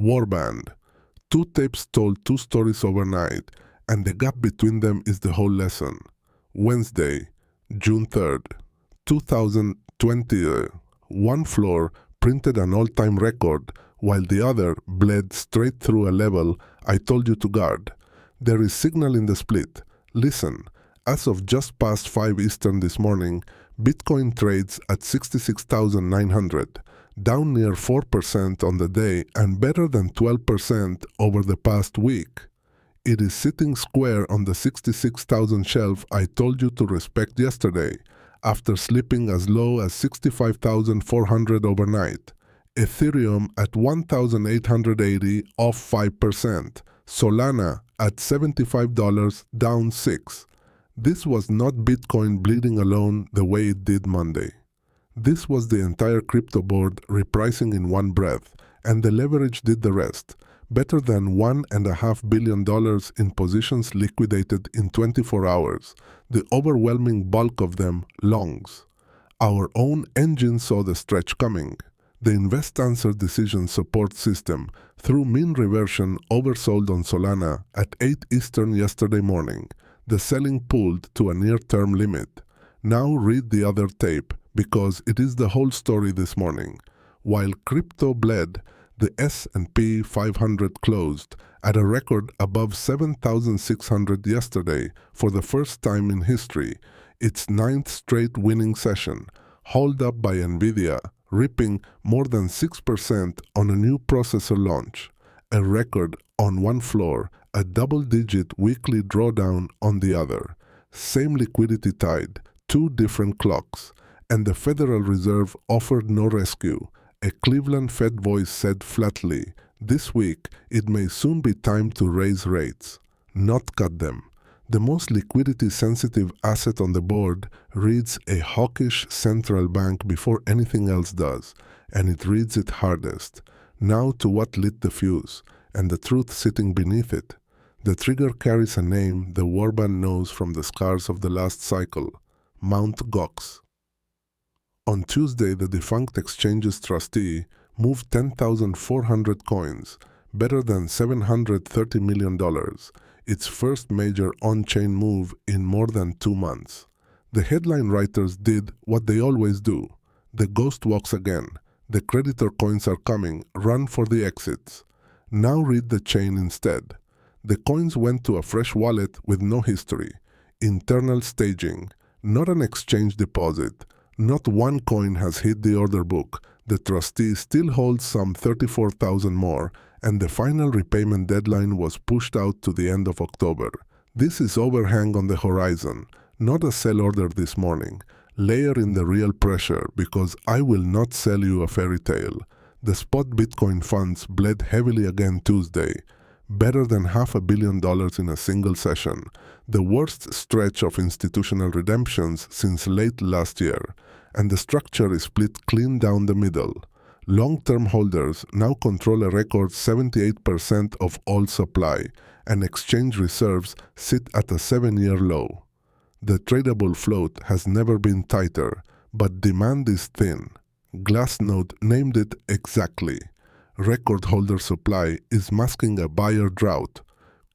Warband. Two tapes told two stories overnight, and the gap between them is the whole lesson. Wednesday, June 3rd, 2020. One floor printed an all-time record, while the other bled straight through a level I told you to guard. There is signal in the split. Listen, as of just past 5 Eastern this morning, Bitcoin trades at 66,900, down near 4% on the day and better than 12% over the past week. It is sitting square on the 66,000 shelf I told you to respect yesterday, after slipping as low as 65,400 overnight. Ethereum at 1,880, off 5%. Solana at $75, down 6%. This was not Bitcoin bleeding alone the way it did Monday. This was the entire crypto board repricing in one breath, and the leverage did the rest. Better than $1.5 billion in positions liquidated in 24 hours, the overwhelming bulk of them longs. Our own engine saw the stretch coming. The InvestAnswers Decision Support System, through mean reversion, oversold on Solana at 8 Eastern yesterday morning. The selling pulled to a near-term limit. Now read the other tape, because it is the whole story this morning. While crypto bled, the S&P 500 closed at a record above 7,600 yesterday for the first time in history, its 9th straight winning session, hauled up by NVIDIA, ripping more than 6% on a new processor launch, a record on one floor, a double-digit weekly drawdown on the other. Same liquidity tide, two different clocks, and the Federal Reserve offered no rescue. A Cleveland Fed voice said flatly, "This week it may soon be time to raise rates, not cut them." The most liquidity-sensitive asset on the board reads a hawkish central bank before anything else does, and it reads it hardest. Now to what lit the fuse, and the truth sitting beneath it. The trigger carries a name the Warband knows from the scars of the last cycle, Mt. Gox. On Tuesday, the defunct exchange's trustee moved 10,400 coins, better than $730 million, its first major on-chain move in more than 2 months. The headline writers did what they always do. The ghost walks again. The creditor coins are coming. Run for the exits. Now read the chain instead. The coins went to a fresh wallet with no history. Internal staging. Not an exchange deposit. Not one coin has hit the order book. The trustee still holds some 34,000 more, and the final repayment deadline was pushed out to the end of October. This is overhang on the horizon, not a sell order this morning. Layer in the real pressure, because I will not sell you a fairy tale. The spot Bitcoin funds bled heavily again Tuesday, better than $500 million in a single session, the worst stretch of institutional redemptions since late last year, and the structure is split clean down the middle. Long-term holders now control a record 78% of all supply, and exchange reserves sit at a 7-year low. The tradable float has never been tighter, but demand is thin. Glassnode named it exactly. Record holder supply is masking a buyer drought.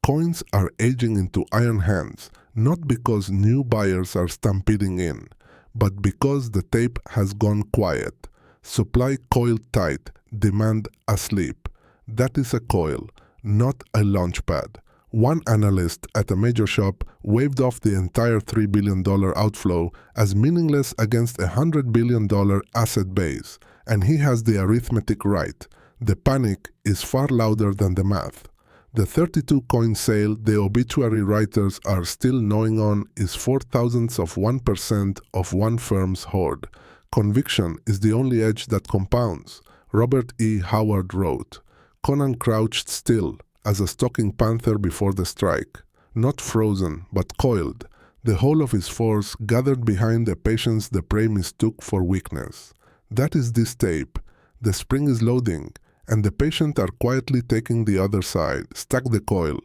Coins are aging into iron hands, not because new buyers are stampeding in, but because the tape has gone quiet. Supply coiled tight, demand asleep. That is a coil, not a launchpad. One analyst at a major shop waved off the entire $3 billion outflow as meaningless against a $100 billion asset base, and he has the arithmetic right. The panic is far louder than the math. The 32 coin sale the obituary writers are still gnawing on is 0.004% of one firm's hoard. Conviction is the only edge that compounds, Robert E. Howard wrote. Conan crouched still as a stalking panther before the strike, not frozen but coiled, the whole of his force gathered behind the patience the prey mistook for weakness. That is this tape. The spring is loading, and the patient are quietly taking the other side. Stack the coil.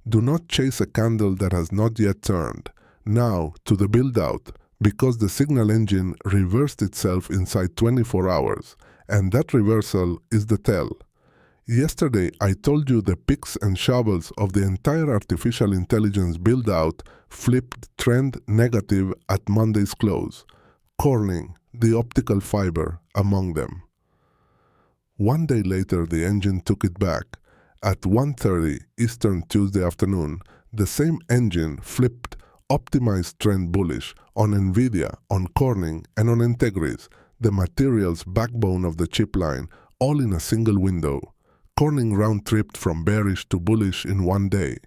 Do not chase a candle that has not yet turned. Now to the build-out, because the signal engine reversed itself inside 24 hours, and that reversal is the tell. Yesterday, I told you the picks and shovels of the entire artificial intelligence build-out flipped trend negative at Monday's close, Corning, the optical fiber, among them. One day later, the engine took it back. At 1:30 Eastern Tuesday afternoon, the same engine flipped optimized trend bullish on Nvidia, on Corning, and on Entegris, the materials backbone of the chip line, all in a single window. Corning round-tripped from bearish to bullish in one day.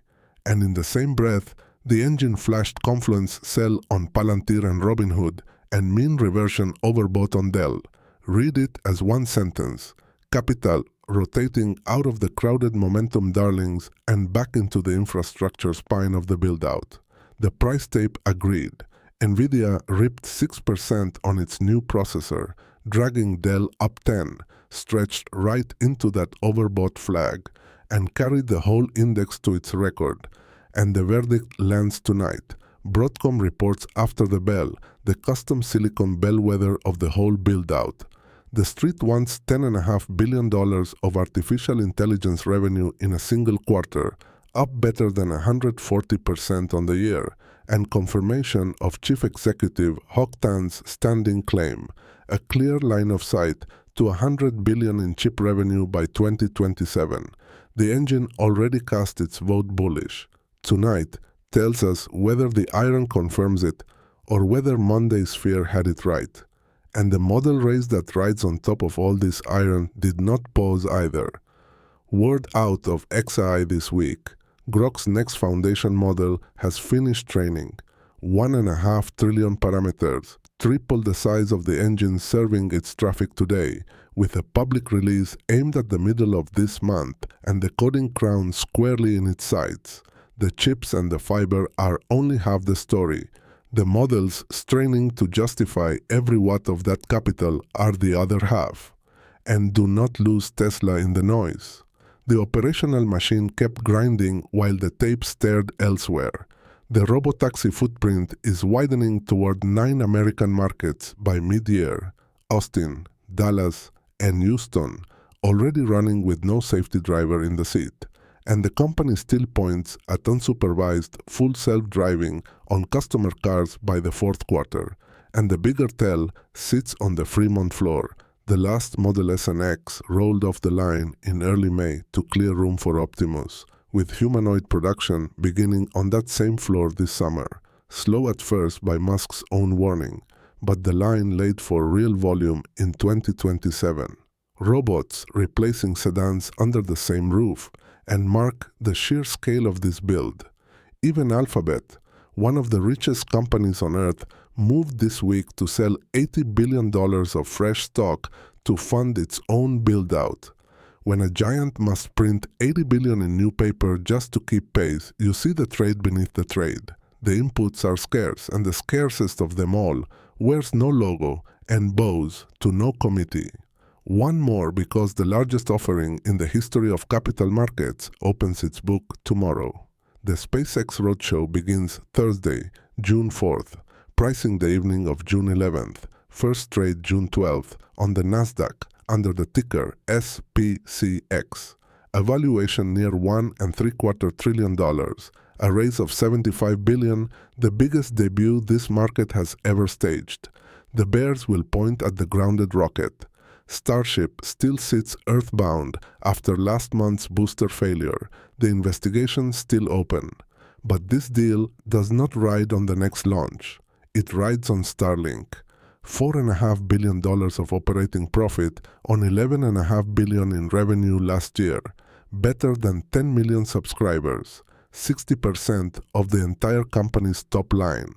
And in the same breath, the engine flashed confluence sell on Palantir and Robinhood and mean reversion overbought on Dell. Read it as one sentence. Capital rotating out of the crowded momentum darlings and back into the infrastructure spine of the build-out. The price tape agreed. Nvidia ripped 6% on its new processor, dragging Dell up 10%, stretched right into that overbought flag, and carried the whole index to its record. And the verdict lands tonight. Broadcom reports after the bell, the custom silicon bellwether of the whole build-out. The street wants $10.5 billion of artificial intelligence revenue in a single quarter, up better than 140% on the year, and confirmation of Chief Executive Hock Tan's standing claim, a clear line of sight to $100 billion in chip revenue by 2027. The engine already cast its vote bullish. Tonight tells us whether the iron confirms it or whether Monday's fear had it right. And the model race that rides on top of all this iron did not pause either. Word out of XAI this week. Grok's next foundation model has finished training. 1.5 trillion parameters, triple the size of the engine serving its traffic today, with a public release aimed at the middle of this month and the coding crown squarely in its sights. The chips and the fiber are only half the story. The models straining to justify every watt of that capital are the other half. And do not lose Tesla in the noise. The operational machine kept grinding while the tape stared elsewhere. The robotaxi footprint is widening toward 9 American markets by mid-year: Austin, Dallas, and Houston, already running with no safety driver in the seat. And the company still points at unsupervised full self-driving on customer cars by the fourth quarter. And the bigger tell sits on the Fremont floor. The last Model S and X rolled off the line in early May to clear room for Optimus, with humanoid production beginning on that same floor this summer. Slow at first by Musk's own warning, but the line laid for real volume in 2027. Robots replacing sedans under the same roof, and mark the sheer scale of this build. Even Alphabet, one of the richest companies on earth, moved this week to sell $80 billion of fresh stock to fund its own build-out. When a giant must print $80 billion in new paper just to keep pace, you see the trade beneath the trade. The inputs are scarce, and the scarcest of them all wears no logo and bows to no committee. One more because the largest offering in the history of capital markets opens its book tomorrow. The SpaceX roadshow begins Thursday, June 4th, pricing the evening of June 11th, first trade June 12th on the Nasdaq under the ticker SPCX. A valuation near $1.75 trillion, a raise of $75 billion, the biggest debut this market has ever staged. The bears will point at the grounded rocket. Starship still sits earthbound after last month's booster failure, the investigation still open. But this deal does not ride on the next launch. It rides on Starlink. $4.5 billion of operating profit on $11.5 billion in revenue last year, better than 10 million subscribers, 60% of the entire company's top line.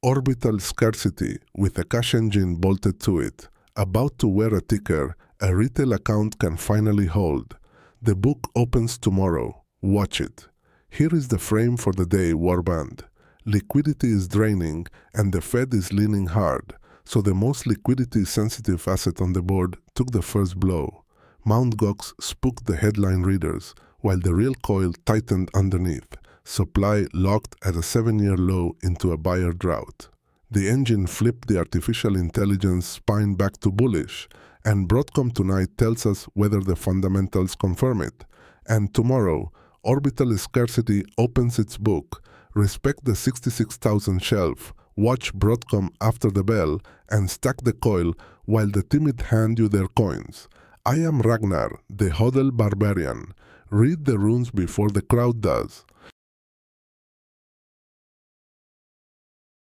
Orbital scarcity with a cash engine bolted to it. About to wear a ticker a retail account can finally hold. The book opens tomorrow. Watch it. Here is the frame for the day, Warband. Liquidity is draining and the Fed is leaning hard, so the most liquidity-sensitive asset on the board took the first blow. Mt. Gox spooked the headline readers, while the real coil tightened underneath, supply locked at a 7-year low into a buyer drought. The engine flipped the artificial intelligence spine back to bullish, And Broadcom tonight tells us whether the fundamentals confirm it. And tomorrow, orbital scarcity opens its book. Respect the 66,000 shelf, watch Broadcom after the bell, and stack the coil while the timid hand you their coins. I am Ragnar, the HODL Barbarian. Read the runes before the crowd does.